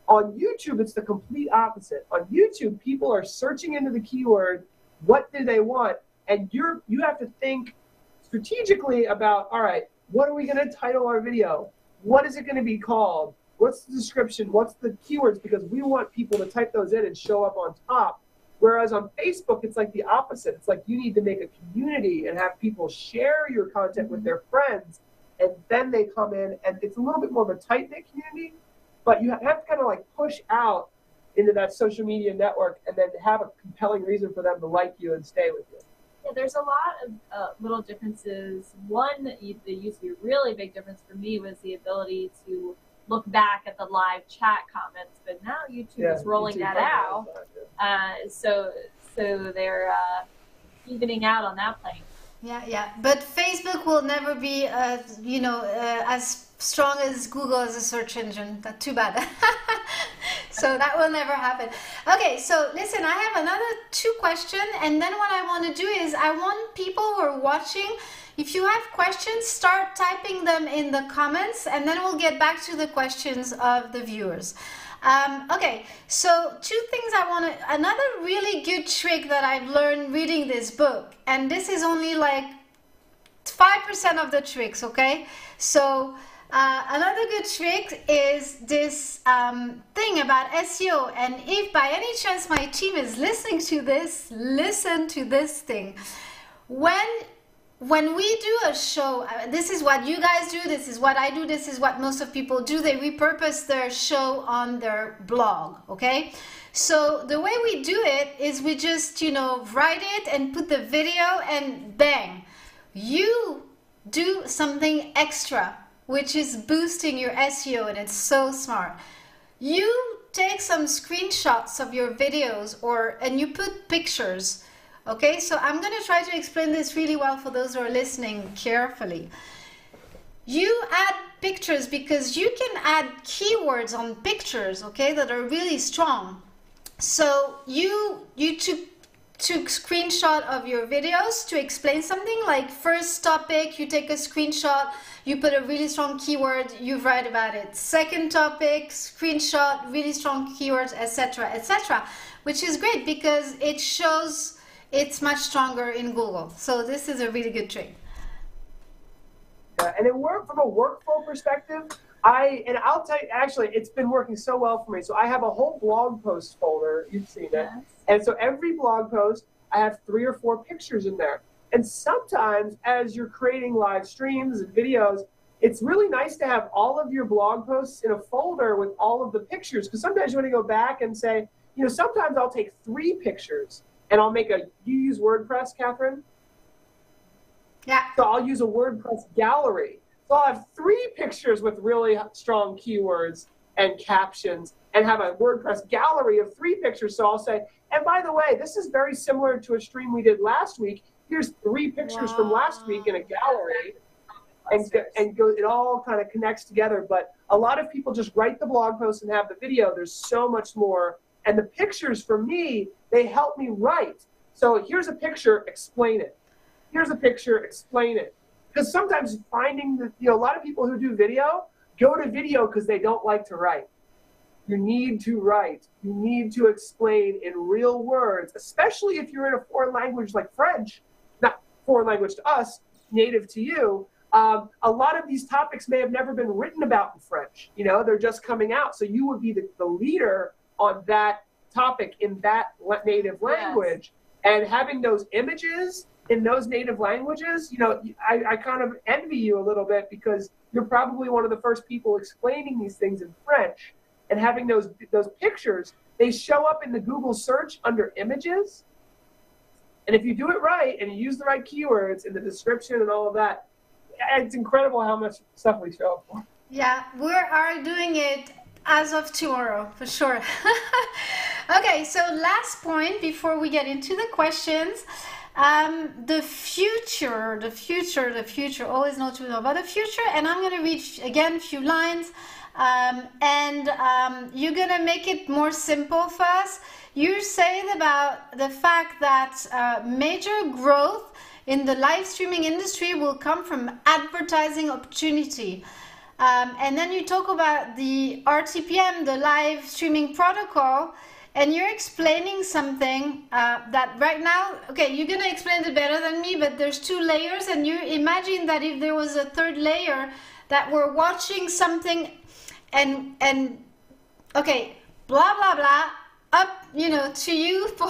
On YouTube, it's the complete opposite. On YouTube, people are searching into the keyword, what do they want? And you have to think strategically about, all right, what are we going to title our video? What is it going to be called? What's the description? What's the keywords? Because we want people to type those in and show up on top. Whereas on Facebook, it's like the opposite. It's like you need to make a community and have people share your content with their friends, and then they come in, and it's a little bit more of a tight-knit community, but you have to kind of like push out into that social media network and then have a compelling reason for them to like you and stay with you. Yeah, there's a lot of little differences. One that used to be a really big difference for me was the ability to look back at the live chat comments, but now YouTube is rolling that out. So they're evening out on that plane. Yeah. But Facebook will never be, as strong as Google as a search engine. That's too bad. So that will never happen. Okay, so listen, I have another 2 questions, and then what I want to do is I want people who are watching, if you have questions, start typing them in the comments, and then we'll get back to the questions of the viewers. Okay, so 2 things I want to, another really good trick that I've learned reading this book, and this is only like 5% of the tricks, okay? So another good trick is this thing about SEO, and if by any chance my team is listening to this, listen to this thing. When we do a show, this is what you guys do, this is what I do, this is what most of people do, they repurpose their show on their blog, okay? So the way we do it is we just, write it and put the video and bang. You do something extra, which is boosting your SEO, and it's so smart. You take some screenshots of your videos and you put pictures. Okay, so I'm going to try to explain this really well for those who are listening carefully. You add pictures because you can add keywords on pictures, okay, that are really strong. So you took screenshot of your videos to explain something, like first topic, you take a screenshot, you put a really strong keyword, you write about it. Second topic, screenshot, really strong keywords, etc., which is great because it shows it's much stronger in Google. So this is a really good trick. Yeah, and it worked from a workflow perspective. I'll tell you, actually, it's been working so well for me. So I have a whole blog post folder. You've seen it. Yes. And so every blog post, I have 3 or 4 pictures in there. And sometimes as you're creating live streams and videos, it's really nice to have all of your blog posts in a folder with all of the pictures. Because sometimes you want to go back and say, sometimes I'll take 3 pictures and I'll make you use WordPress, Catherine? Yeah. So I'll use a WordPress gallery. So I'll have 3 3 pictures with really strong keywords and captions, and have a WordPress gallery of 3 pictures. So I'll say, and by the way, this is very similar to a stream we did last week. Here's 3 pictures from last week in a gallery, and go, it all kind of connects together. But a lot of people just write the blog post and have the video. There's so much more. And the pictures, for me, they help me write. So here's a picture, explain it. Here's a picture, explain it. Because sometimes finding the, a lot of people who do video go to video because they don't like to write. You need to write. You need to explain in real words, especially if you're in a foreign language like French, not foreign language to us, native to you. A lot of these topics may have never been written about in French. They're just coming out. So you would be the leader on that topic in that native language. Yes. And having those images in those native languages, I kind of envy you a little bit, because you're probably one of the first people explaining these things in French. And having those pictures, they show up in the Google search under images. And if you do it right and you use the right keywords in the description and all of that, it's incredible how much stuff we show up for. Yeah, we are doing it as of tomorrow, for sure. Okay, so last point before we get into the questions. The future, always know to know about the future. And I'm going to read, again, a few lines. You're going to make it more simple for us. You're saying about the fact that major growth in the live streaming industry will come from advertising opportunity. And then you talk about the RTPM, the live streaming protocol, and you're explaining something that right now, okay, you're going to explain it better than me, but there's 2 layers, and you imagine that if there was a 3rd layer, that we're watching something and okay, blah, blah, blah, up, to you for...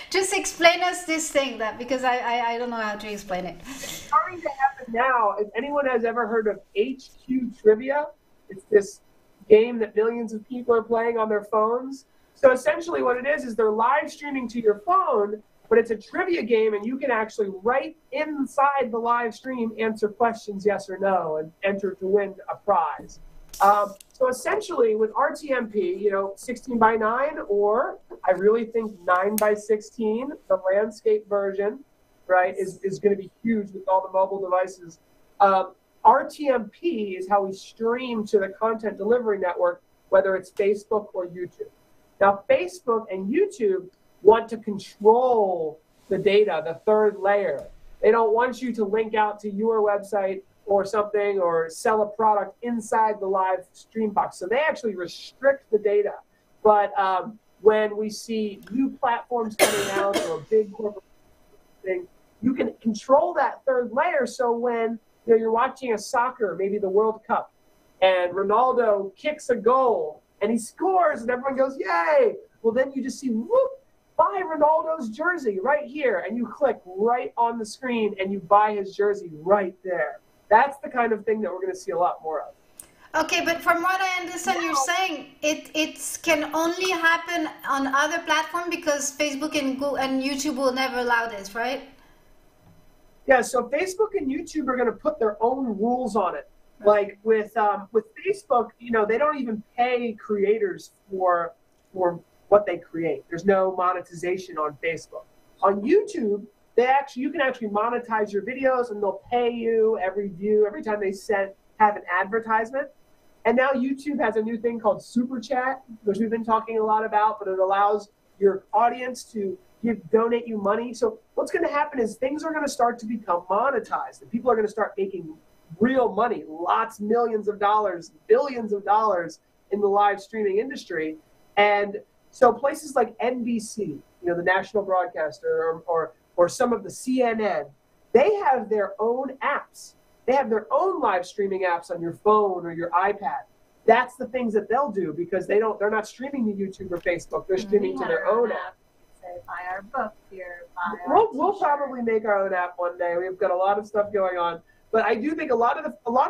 Just explain us this thing, because I don't know how to explain it. It's starting to happen now. If anyone has ever heard of HQ Trivia, it's this game that millions of people are playing on their phones. So essentially what it is they're live streaming to your phone, but it's a trivia game, and you can actually right inside the live stream answer questions yes or no and enter to win a prize. So essentially with RTMP, 16 by 9, or I really think 9 by 16, the landscape version, right, is going to be huge with all the mobile devices. RTMP is how we stream to the content delivery network, whether it's Facebook or YouTube. Now, Facebook and YouTube want to control the data, the 3rd layer. They don't want you to link out to your website or something, or sell a product inside the live stream box. So they actually restrict the data. But when we see new platforms coming out or a big corporate thing, you can control that 3rd layer. So when you're watching a soccer, maybe the World Cup, and Ronaldo kicks a goal and he scores and everyone goes, yay! Well, then you just see, whoop, buy Ronaldo's jersey right here. And you click right on the screen and you buy his jersey right there. That's the kind of thing that we're going to see a lot more of. Okay, but from what I understand, you're saying it can only happen on other platforms because Facebook and YouTube will never allow this, right? Yeah, so Facebook and YouTube are going to put their own rules on it. Like with Facebook, they don't even pay creators for what they create. There's no monetization on Facebook. On YouTube, you can actually monetize your videos, and they'll pay you every view, every time they have an advertisement. And now YouTube has a new thing called Super Chat, which we've been talking a lot about, but it allows your audience to donate you money. So what's going to happen is things are going to start to become monetized, and people are going to start making real money, lots, millions of dollars, billions of dollars in the live streaming industry. And so places like NBC, the national broadcaster, or some of the CNN, they have their own apps. They have their own live streaming apps on your phone or your iPad. That's the things that they'll do, because they're not streaming to YouTube or Facebook. They're streaming to their own app. Say, buy our book here. We'll probably make our own app one day. We've got a lot of stuff going on. But I do think a lot of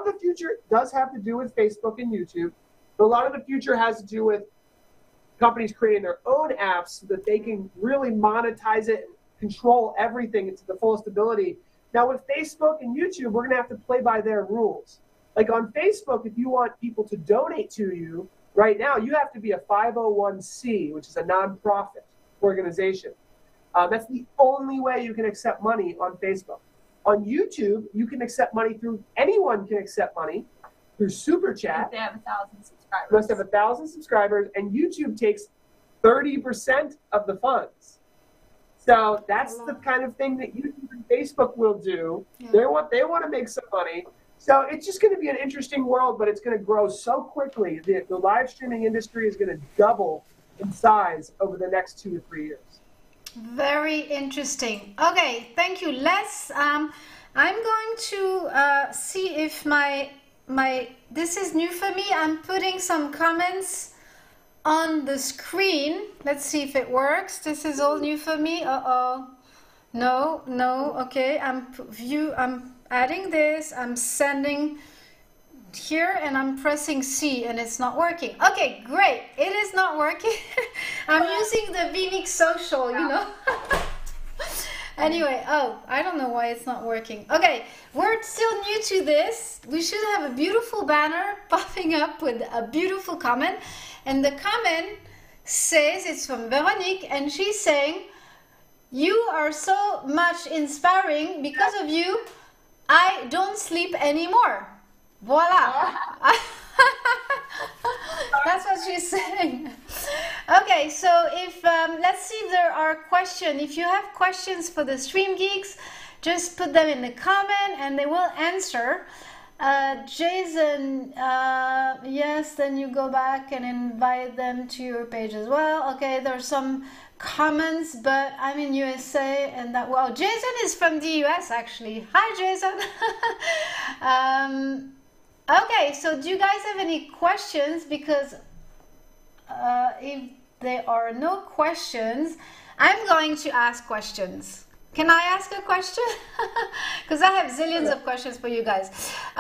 the future does have to do with Facebook and YouTube. But a lot of the future has to do with companies creating their own apps so that they can really monetize it and control everything to the fullest ability. Now with Facebook and YouTube, we're going to have to play by their rules. Like on Facebook, if you want people to donate to you, right now you have to be a 501c, which is a nonprofit organization. That's the only way you can accept money on Facebook. On YouTube, you can accept money through, anyone can accept money through Super Chat. If they have 1,000 subscribers. You must have 1,000 subscribers, and YouTube takes 30% of the funds. So that's the kind of thing that YouTube and Facebook will do. Yeah. They want to make some money. So it's just going to be an interesting world, but it's going to grow so quickly. The live streaming industry is going to double in size over the next 2 to 3 years. Very interesting. Okay, thank you. I'm going to see if my this is new for me. I'm putting some comments on the screen. Let's see if it works. This is all new for me. No. Okay, I'm adding this. I'm sending here and I'm pressing C and it's not working. Okay, great. It is not working. I'm using the Vmix social, you know. Anyway, I don't know why it's not working. Okay, we're still new to this. We should have a beautiful banner popping up with a beautiful comment. And the comment says, it's from Veronique, and she's saying, "You are so much inspiring. Because of you, I don't sleep anymore." Voila. That's what she's saying. Okay, so if let's see if there are questions. If you have questions for the StreamGeeks, just put them in the comment and they will answer. Jason, yes, then you go back and invite them to your page as well. Okay, there's some comments, but I'm in USA and that, wow, Jason is from the US actually. Hi, Jason. Okay, so do you guys have any questions? Because if there are no questions, I'm going to ask questions. Can I ask a question? Because I have zillions of questions for you guys.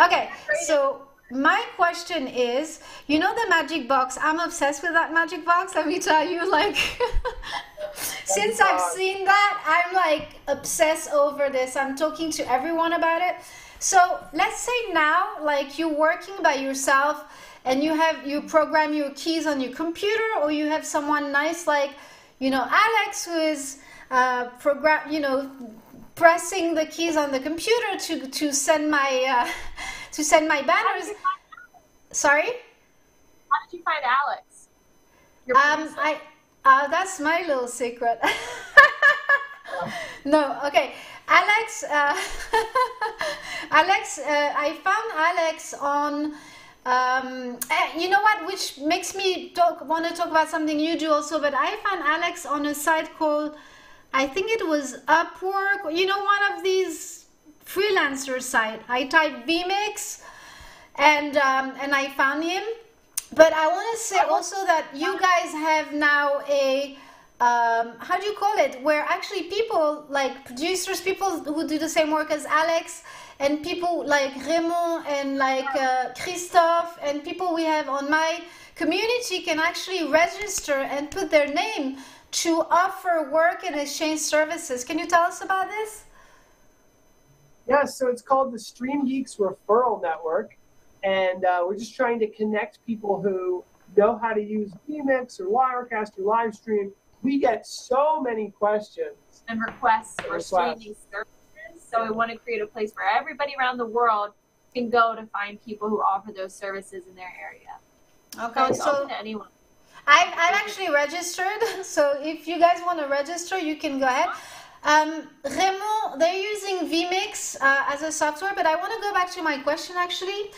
Okay, so my question is, you know the magic box? I'm obsessed with that magic box. Let me tell you, like, since I've seen that, I'm like obsessed over this. I'm talking to everyone about it. So let's say now, like you're working by yourself and you program your keys on your computer, or you have someone nice like, you know, Alex, who is pressing the keys on the computer to send my banners. Sorry? How did you find Alex? That's my little secret. No, okay. Alex, I found Alex on, you know what, which makes me want to talk about something you do also, but I found Alex on a site called, I think it was Upwork, you know, one of these freelancer site. I typed Vmix and I found him. But I want to say also that you guys have now a, how do you call it, where actually people like producers, people who do the same work as Alex, and people like Raymond and like Christophe, and people we have on my community can actually register and put their name to offer work and exchange services. Can you tell us about this? Yes, so it's called the StreamGeeks Referral Network, and we're just trying to connect people who know how to use Vmix or Wirecast or Livestream. We get so many questions and requests for streaming services, so we want to create a place where everybody around the world can go to find people who offer those services in their area. Okay, so open to anyone. I've actually registered, so if you guys want to register, you can go ahead. Raymond, they're using Vmix as a software, but I want to go back to my question actually.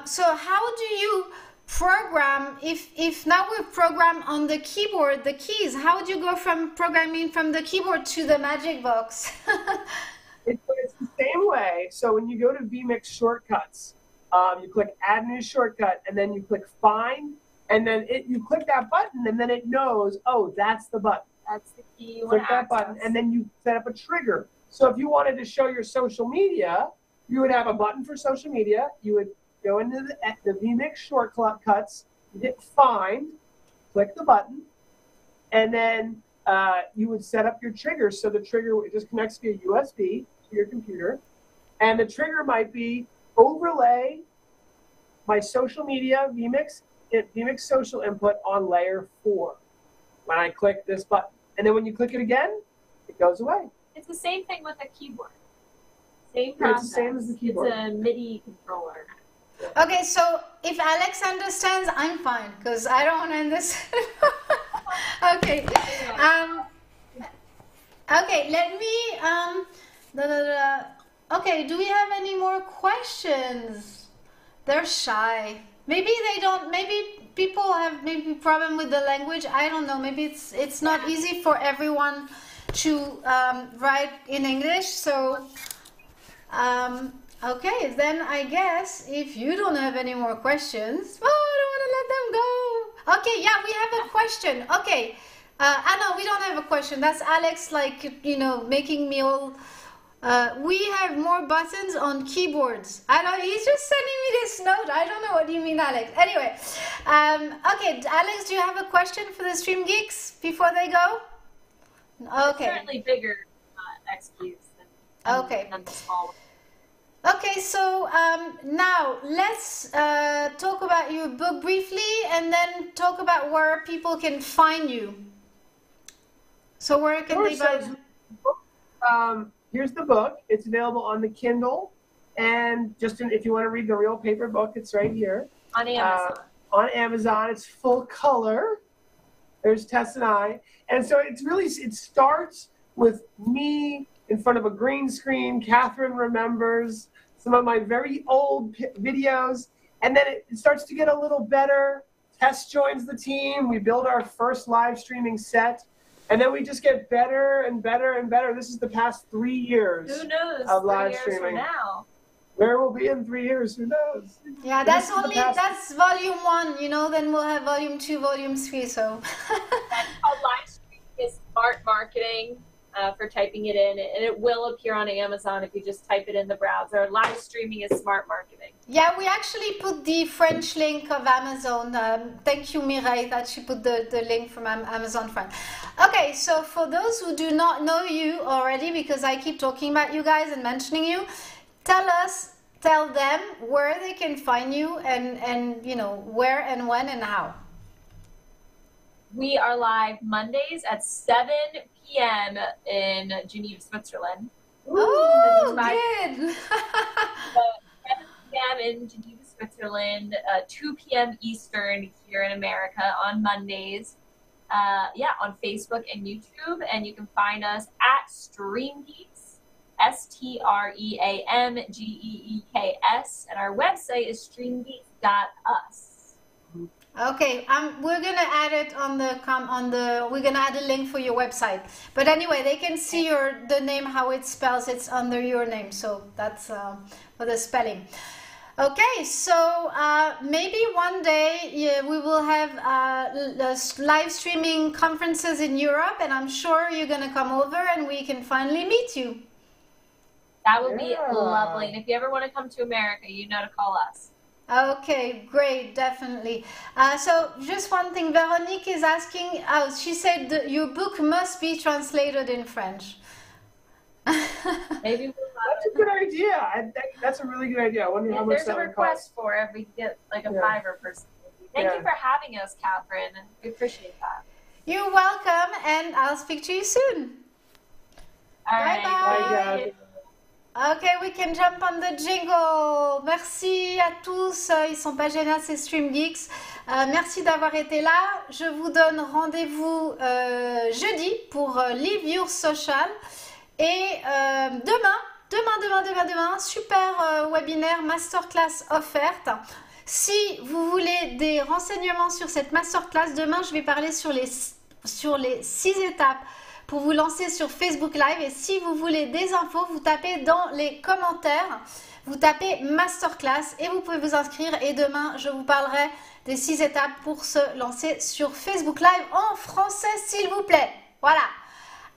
So how do you program, if now we program on the keyboard the keys, how do you go from programming from the keyboard to the magic box? It's the same way. So when you go to Vmix shortcuts, you click add new shortcut, and then you click find, and then you click that button, and then it knows, oh, that's the button. That's the key you click want that button, and then you set up a trigger. So if you wanted to show your social media, you would have a button for social media. You would go into the Vmix shortcuts, you hit find, click the button, and then you would set up your trigger. So the trigger, it just connects via USB to your computer, and the trigger might be overlay my social media, vMix social input on layer 4. When I click this button. And then when you click it again, it goes away. It's the same thing with a keyboard. Same process. It's the same as the keyboard. It's a MIDI controller. Okay, so if Alex understands, I'm fine because I don't understand. Okay. Okay, let me. Okay, do we have any more questions? They're shy. Maybe they don't. Maybe people have maybe problem with the language. I don't know. Maybe it's not easy for everyone to write in English. So. Okay, then I guess if you don't have any more questions, oh, I don't want to let them go. Okay, yeah, we have a question. Okay, no, we don't have a question. That's Alex, like, you know, making me all. We have more buttons on keyboards. I know he's just sending me this note. I don't know what you mean, Alex. Anyway, okay, Alex, do you have a question for the StreamGeeks before they go? Okay. It's certainly bigger XQs than the small ones. Okay, so now let's talk about your book briefly and then talk about where people can find you. So where can they buy it? Here's the book. It's available on the Kindle. And just if you want to read the real paper book, it's right here. On Amazon. On Amazon. It's full color. There's Tess and I. And so it starts with me in front of a green screen. Catherine remembers some of my very old videos. And then it starts to get a little better. Tess joins the team. We build our first live streaming set. And then we just get better and better and better. This is the past 3 years. Who knows? Of live 3 years streaming. from now. Where we'll be in 3 years, who knows? Yeah, that's volume 1, you know, then we'll have volume 2, volume 3, so. That's called live streaming is smart marketing for typing it in. And it will appear on Amazon if you just type it in the browser. Live streaming is smart marketing. Yeah, we actually put the French link of Amazon. Thank you, Mireille, that she put the link from Amazon French. Okay, so for those who do not know you already, because I keep talking about you guys and mentioning you, tell them where they can find you and you know, where and when and how. We are live Mondays at 7 p.m. in Geneva, Switzerland. Oh, good. 7 p.m. in Geneva, Switzerland, 2 p.m. Eastern here in America on Mondays. On Facebook and YouTube. And you can find us at StreamGeeks, StreamGeeks. And our website is streamgeeks.us. Okay, we're gonna add it we're gonna add a link for your website. But anyway, they can see the name, how it spells. It's under your name, so that's for the spelling. Okay, so maybe one day we will have live streaming conferences in Europe, and I'm sure you're gonna come over and we can finally meet you. That would be lovely. And if you ever want to come to America, you know to call us. Okay, great, definitely. So just one thing, Veronique is asking, she said your book must be translated in French. Maybe that's a good idea. That's a really good idea. I wonder how much that would cost. There's a request for it. We get like a $5 per person. Thank you for having us, Catherine. We appreciate that. You're welcome, and I'll speak to you soon. All right. Bye. Ok, we can jump on the jingle. Merci à tous. Ils sont pas gênants, c'est StreamGeeks. Merci d'avoir été là. Je vous donne rendez-vous jeudi pour Live Your Social. Et demain, super webinaire, masterclass offerte. Si vous voulez des renseignements sur cette masterclass, demain je vais parler sur les 6 étapes pour vous lancer sur Facebook Live. Et si vous voulez des infos, vous tapez dans les commentaires, vous tapez masterclass et vous pouvez vous inscrire. Et demain, je vous parlerai des 6 étapes pour se lancer sur Facebook Live en français, s'il vous plaît. Voilà.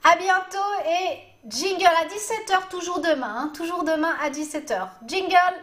À bientôt et jingle à 17h, toujours demain à 17h. Jingle.